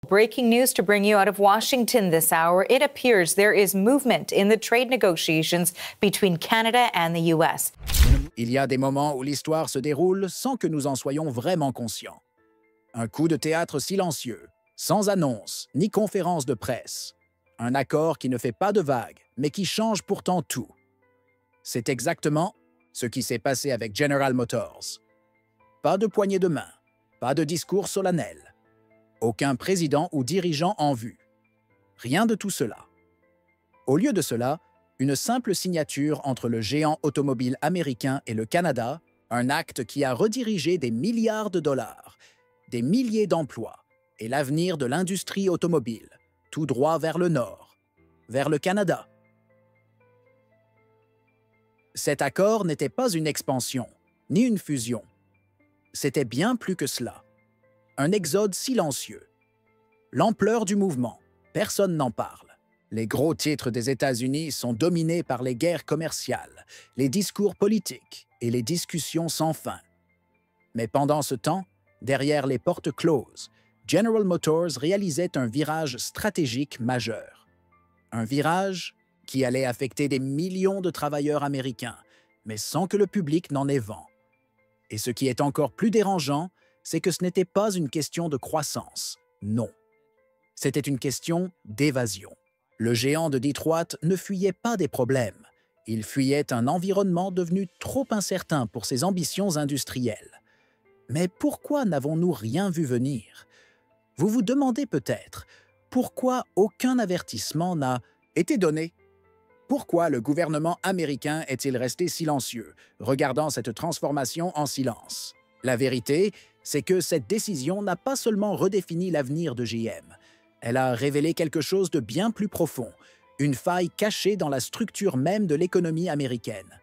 Breaking news to bring you out of Washington this hour. It appears there is movement in the trade negotiations between Canada and the U.S. Il y a des moments où l'histoire se déroule sans que nous en soyons vraiment conscients. Un coup de théâtre silencieux, sans annonce ni conférence de presse. Un accord qui ne fait pas de vagues, mais qui change pourtant tout. C'est exactement ce qui s'est passé avec General Motors. Pas de poignée de main, pas de discours solennel. Aucun président ou dirigeant en vue. Rien de tout cela. Au lieu de cela, une simple signature entre le géant automobile américain et le Canada, un acte qui a redirigé des milliards de dollars, des milliers d'emplois et l'avenir de l'industrie automobile, tout droit vers le nord, vers le Canada. Cet accord n'était pas une expansion, ni une fusion. C'était bien plus que cela. Un exode silencieux. L'ampleur du mouvement, personne n'en parle. Les gros titres des États-Unis sont dominés par les guerres commerciales, les discours politiques et les discussions sans fin. Mais pendant ce temps, derrière les portes closes, General Motors réalisait un virage stratégique majeur. Un virage qui allait affecter des millions de travailleurs américains, mais sans que le public n'en ait vent. Et ce qui est encore plus dérangeant, c'est que ce n'était pas une question de croissance, non. C'était une question d'évasion. Le géant de Détroit ne fuyait pas des problèmes. Il fuyait un environnement devenu trop incertain pour ses ambitions industrielles. Mais pourquoi n'avons-nous rien vu venir? Vous vous demandez peut-être pourquoi aucun avertissement n'a été donné. Pourquoi le gouvernement américain est-il resté silencieux, regardant cette transformation en silence? La vérité, c'est que cette décision n'a pas seulement redéfini l'avenir de GM, elle a révélé quelque chose de bien plus profond, une faille cachée dans la structure même de l'économie américaine.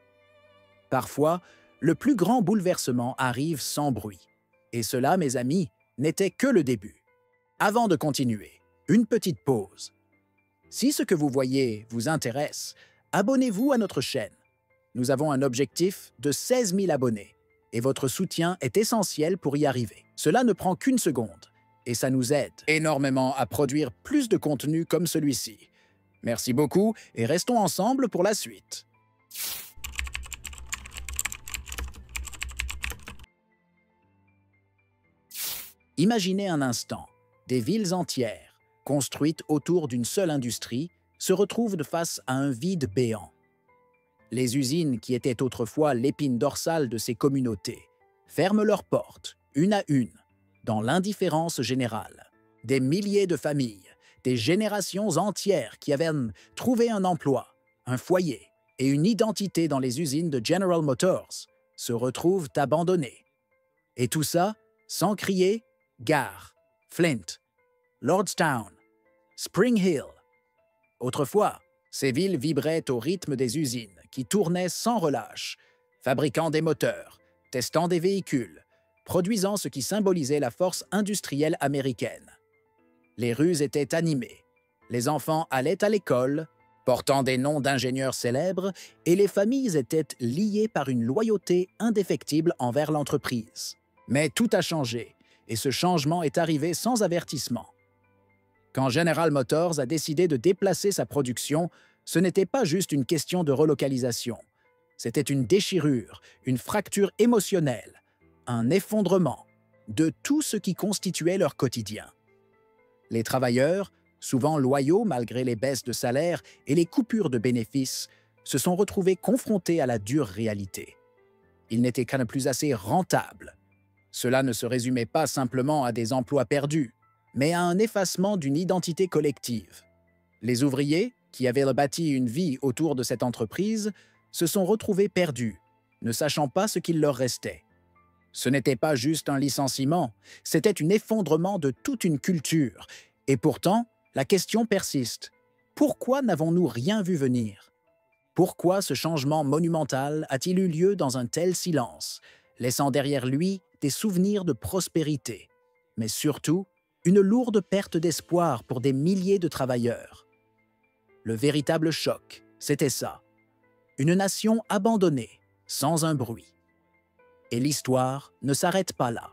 Parfois, le plus grand bouleversement arrive sans bruit. Et cela, mes amis, n'était que le début. Avant de continuer, une petite pause. Si ce que vous voyez vous intéresse, abonnez-vous à notre chaîne. Nous avons un objectif de 16 000 abonnés et votre soutien est essentiel pour y arriver. Cela ne prend qu'une seconde et ça nous aide énormément à produire plus de contenu comme celui-ci. Merci beaucoup et restons ensemble pour la suite. Imaginez un instant, des villes entières, construites autour d'une seule industrie, se retrouvent face à un vide béant. Les usines qui étaient autrefois l'épine dorsale de ces communautés ferment leurs portes, une à une, dans l'indifférence générale. Des milliers de familles, des générations entières qui avaient trouvé un emploi, un foyer et une identité dans les usines de General Motors se retrouvent abandonnées. Et tout ça sans crier « Gare », Flint, Lordstown, Spring Hill. Autrefois, ces villes vibraient au rythme des usines qui tournaient sans relâche, fabriquant des moteurs, testant des véhicules, produisant ce qui symbolisait la force industrielle américaine. Les rues étaient animées, les enfants allaient à l'école, portant des noms d'ingénieurs célèbres, et les familles étaient liées par une loyauté indéfectible envers l'entreprise. Mais tout a changé, et ce changement est arrivé sans avertissement. Quand General Motors a décidé de déplacer sa production, ce n'était pas juste une question de relocalisation. C'était une déchirure, une fracture émotionnelle, un effondrement de tout ce qui constituait leur quotidien. Les travailleurs, souvent loyaux malgré les baisses de salaire et les coupures de bénéfices, se sont retrouvés confrontés à la dure réalité. Ils n'étaient qu'un plus assez rentables. Cela ne se résumait pas simplement à des emplois perdus, mais à un effacement d'une identité collective. Les ouvriers, qui avaient bâti une vie autour de cette entreprise, se sont retrouvés perdus, ne sachant pas ce qu'il leur restait. Ce n'était pas juste un licenciement, c'était un effondrement de toute une culture. Et pourtant, la question persiste. Pourquoi n'avons-nous rien vu venir? Pourquoi ce changement monumental a-t-il eu lieu dans un tel silence, laissant derrière lui des souvenirs de prospérité, mais surtout une lourde perte d'espoir pour des milliers de travailleurs? Le véritable choc, c'était ça. Une nation abandonnée, sans un bruit. Et l'histoire ne s'arrête pas là.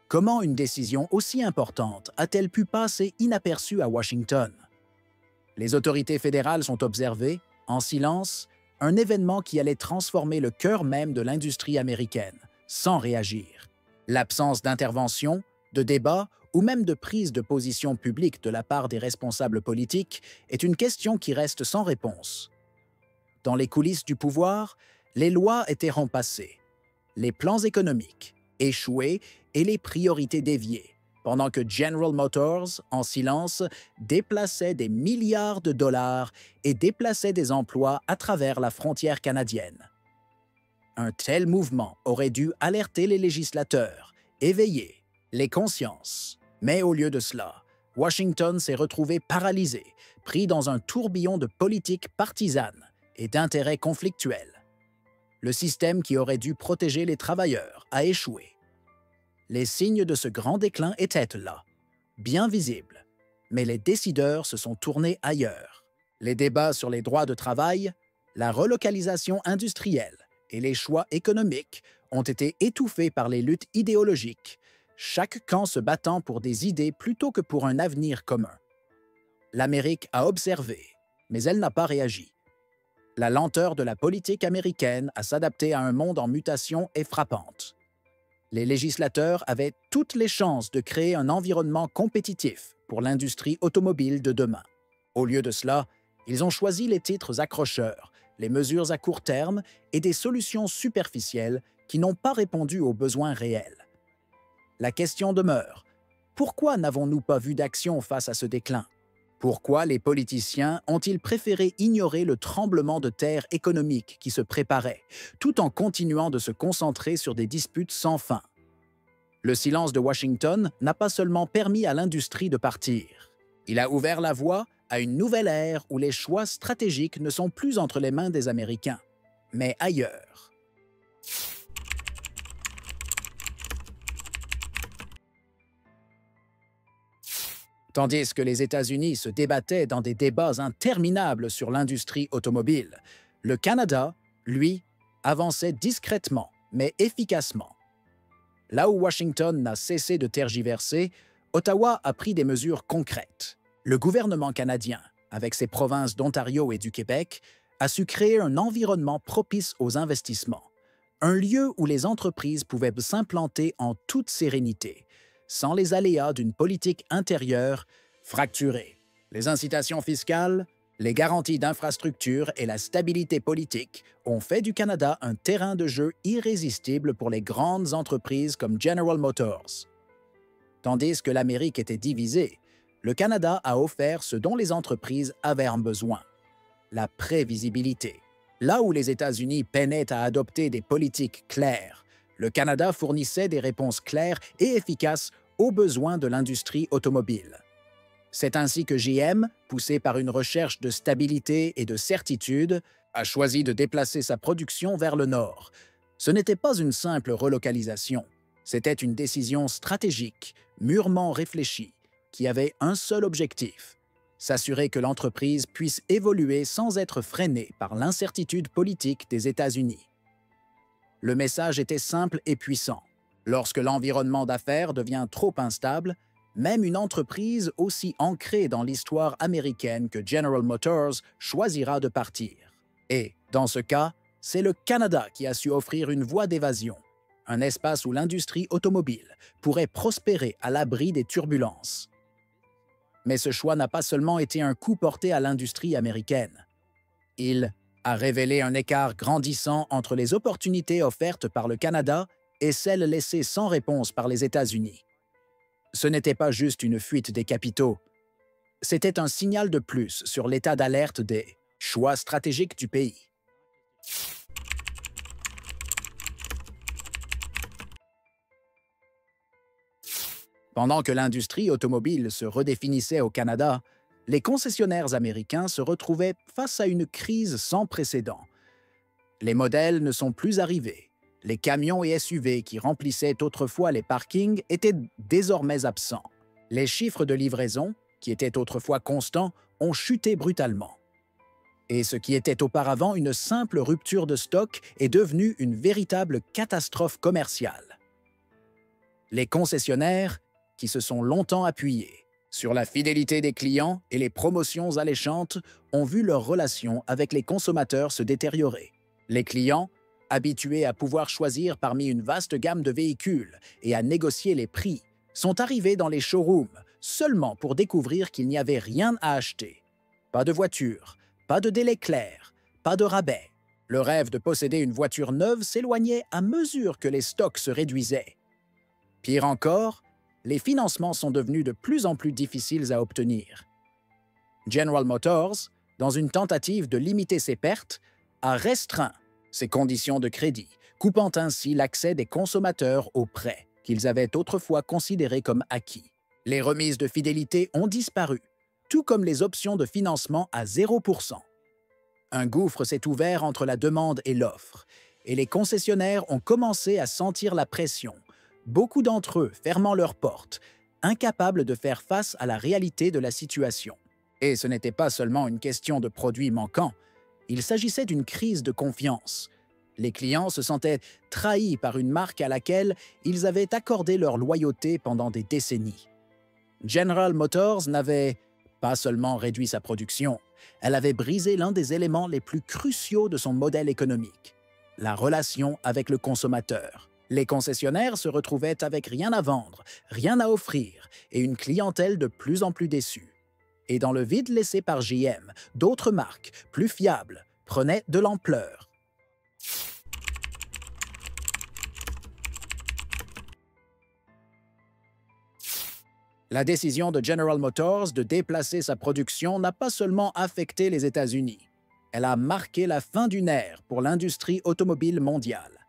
Comment une décision aussi importante a-t-elle pu passer inaperçue à Washington? Les autorités fédérales sont observées, en silence, un événement qui allait transformer le cœur même de l'industrie américaine, sans réagir. L'absence d'intervention, de débat ou même de prise de position publique de la part des responsables politiques est une question qui reste sans réponse. Dans les coulisses du pouvoir, les lois étaient repassées, les plans économiques échoués et les priorités déviées, pendant que General Motors, en silence, déplaçait des milliards de dollars et déplaçait des emplois à travers la frontière canadienne. Un tel mouvement aurait dû alerter les législateurs, éveiller les consciences. Mais au lieu de cela, Washington s'est retrouvé paralysé, pris dans un tourbillon de politique partisane et d'intérêts conflictuels. Le système qui aurait dû protéger les travailleurs a échoué. Les signes de ce grand déclin étaient là, bien visibles, mais les décideurs se sont tournés ailleurs. Les débats sur les droits de travail, la relocalisation industrielle et les choix économiques ont été étouffés par les luttes idéologiques, chaque camp se battant pour des idées plutôt que pour un avenir commun. L'Amérique a observé, mais elle n'a pas réagi. La lenteur de la politique américaine à s'adapter à un monde en mutation est frappante. Les législateurs avaient toutes les chances de créer un environnement compétitif pour l'industrie automobile de demain. Au lieu de cela, ils ont choisi les titres accrocheurs, les mesures à court terme et des solutions superficielles qui n'ont pas répondu aux besoins réels. La question demeure, pourquoi n'avons-nous pas vu d'action face à ce déclin? Pourquoi les politiciens ont-ils préféré ignorer le tremblement de terre économique qui se préparait, tout en continuant de se concentrer sur des disputes sans fin? Le silence de Washington n'a pas seulement permis à l'industrie de partir. Il a ouvert la voie à une nouvelle ère où les choix stratégiques ne sont plus entre les mains des Américains, mais ailleurs. Tandis que les États-Unis se débattaient dans des débats interminables sur l'industrie automobile, le Canada, lui, avançait discrètement, mais efficacement. Là où Washington n'a cessé de tergiverser, Ottawa a pris des mesures concrètes. Le gouvernement canadien, avec ses provinces d'Ontario et du Québec, a su créer un environnement propice aux investissements, un lieu où les entreprises pouvaient s'implanter en toute sérénité, sans les aléas d'une politique intérieure fracturée. Les incitations fiscales, les garanties d'infrastructure et la stabilité politique ont fait du Canada un terrain de jeu irrésistible pour les grandes entreprises comme General Motors. Tandis que l'Amérique était divisée, le Canada a offert ce dont les entreprises avaient besoin, la prévisibilité. Là où les États-Unis peinaient à adopter des politiques claires, le Canada fournissait des réponses claires et efficaces aux besoins de l'industrie automobile. C'est ainsi que GM, poussé par une recherche de stabilité et de certitude, a choisi de déplacer sa production vers le nord. Ce n'était pas une simple relocalisation, c'était une décision stratégique, mûrement réfléchie, qui avait un seul objectif: s'assurer que l'entreprise puisse évoluer sans être freinée par l'incertitude politique des États-Unis. Le message était simple et puissant. Lorsque l'environnement d'affaires devient trop instable, même une entreprise aussi ancrée dans l'histoire américaine que General Motors choisira de partir. Et, dans ce cas, c'est le Canada qui a su offrir une voie d'évasion, un espace où l'industrie automobile pourrait prospérer à l'abri des turbulences. Mais ce choix n'a pas seulement été un coup porté à l'industrie américaine. Il a révélé un écart grandissant entre les opportunités offertes par le Canada et celles laissées sans réponse par les États-Unis. Ce n'était pas juste une fuite des capitaux, c'était un signal de plus sur l'état d'alerte des choix stratégiques du pays. Pendant que l'industrie automobile se redéfinissait au Canada, les concessionnaires américains se retrouvaient face à une crise sans précédent. Les modèles ne sont plus arrivés. Les camions et SUV qui remplissaient autrefois les parkings étaient désormais absents. Les chiffres de livraison, qui étaient autrefois constants, ont chuté brutalement. Et ce qui était auparavant une simple rupture de stock est devenu une véritable catastrophe commerciale. Les concessionnaires, qui se sont longtemps appuyés sur la fidélité des clients et les promotions alléchantes, ont vu leurs relations avec les consommateurs se détériorer. Les clients, habitués à pouvoir choisir parmi une vaste gamme de véhicules et à négocier les prix, sont arrivés dans les showrooms seulement pour découvrir qu'il n'y avait rien à acheter. Pas de voiture, pas de délai clair, pas de rabais. Le rêve de posséder une voiture neuve s'éloignait à mesure que les stocks se réduisaient. Pire encore, les financements sont devenus de plus en plus difficiles à obtenir. General Motors, dans une tentative de limiter ses pertes, a restreint ses conditions de crédit, coupant ainsi l'accès des consommateurs aux prêts qu'ils avaient autrefois considérés comme acquis. Les remises de fidélité ont disparu, tout comme les options de financement à 0%. Un gouffre s'est ouvert entre la demande et l'offre, et les concessionnaires ont commencé à sentir la pression, beaucoup d'entre eux fermant leurs portes, incapables de faire face à la réalité de la situation. Et ce n'était pas seulement une question de produits manquants, il s'agissait d'une crise de confiance. Les clients se sentaient trahis par une marque à laquelle ils avaient accordé leur loyauté pendant des décennies. General Motors n'avait pas seulement réduit sa production, elle avait brisé l'un des éléments les plus cruciaux de son modèle économique, la relation avec le consommateur. Les concessionnaires se retrouvaient avec rien à vendre, rien à offrir et une clientèle de plus en plus déçue. Et dans le vide laissé par GM, d'autres marques, plus fiables, prenaient de l'ampleur. La décision de General Motors de déplacer sa production n'a pas seulement affecté les États-Unis, elle a marqué la fin d'une ère pour l'industrie automobile mondiale.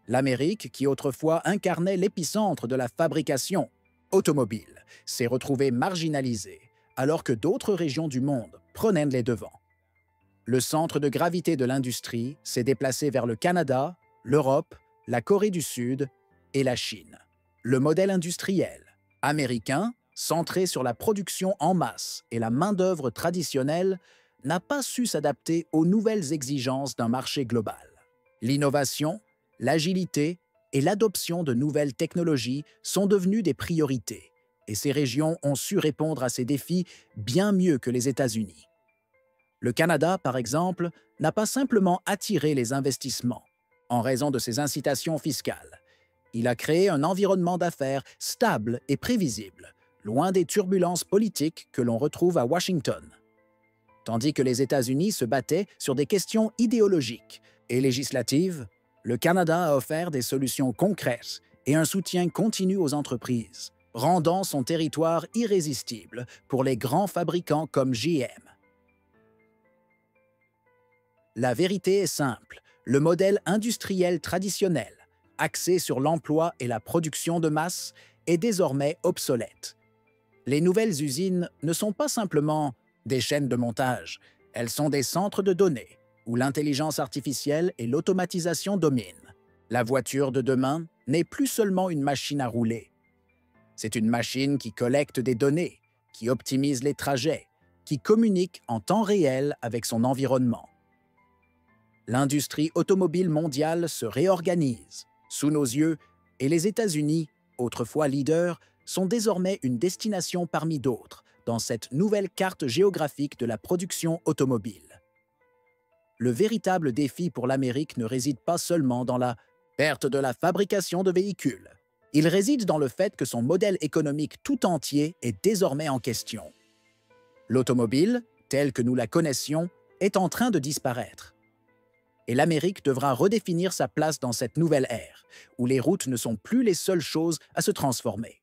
L'Amérique, qui autrefois incarnait l'épicentre de la fabrication automobile, s'est retrouvée marginalisée, alors que d'autres régions du monde prenaient les devants. Le centre de gravité de l'industrie s'est déplacé vers le Canada, l'Europe, la Corée du Sud et la Chine. Le modèle industriel américain, centré sur la production en masse et la main-d'œuvre traditionnelle, n'a pas su s'adapter aux nouvelles exigences d'un marché global. L'innovation, l'agilité et l'adoption de nouvelles technologies sont devenues des priorités, et ces régions ont su répondre à ces défis bien mieux que les États-Unis. Le Canada, par exemple, n'a pas simplement attiré les investissements en raison de ses incitations fiscales. Il a créé un environnement d'affaires stable et prévisible, loin des turbulences politiques que l'on retrouve à Washington. Tandis que les États-Unis se battaient sur des questions idéologiques et législatives, le Canada a offert des solutions concrètes et un soutien continu aux entreprises, rendant son territoire irrésistible pour les grands fabricants comme GM. La vérité est simple, le modèle industriel traditionnel, axé sur l'emploi et la production de masse, est désormais obsolète. Les nouvelles usines ne sont pas simplement des chaînes de montage, elles sont des centres de données où l'intelligence artificielle et l'automatisation dominent. La voiture de demain n'est plus seulement une machine à rouler. C'est une machine qui collecte des données, qui optimise les trajets, qui communique en temps réel avec son environnement. L'industrie automobile mondiale se réorganise sous nos yeux et les États-Unis, autrefois leaders, sont désormais une destination parmi d'autres dans cette nouvelle carte géographique de la production automobile. Le véritable défi pour l'Amérique ne réside pas seulement dans la perte de la fabrication de véhicules. Il réside dans le fait que son modèle économique tout entier est désormais en question. L'automobile, telle que nous la connaissions, est en train de disparaître. Et l'Amérique devra redéfinir sa place dans cette nouvelle ère, où les routes ne sont plus les seules choses à se transformer.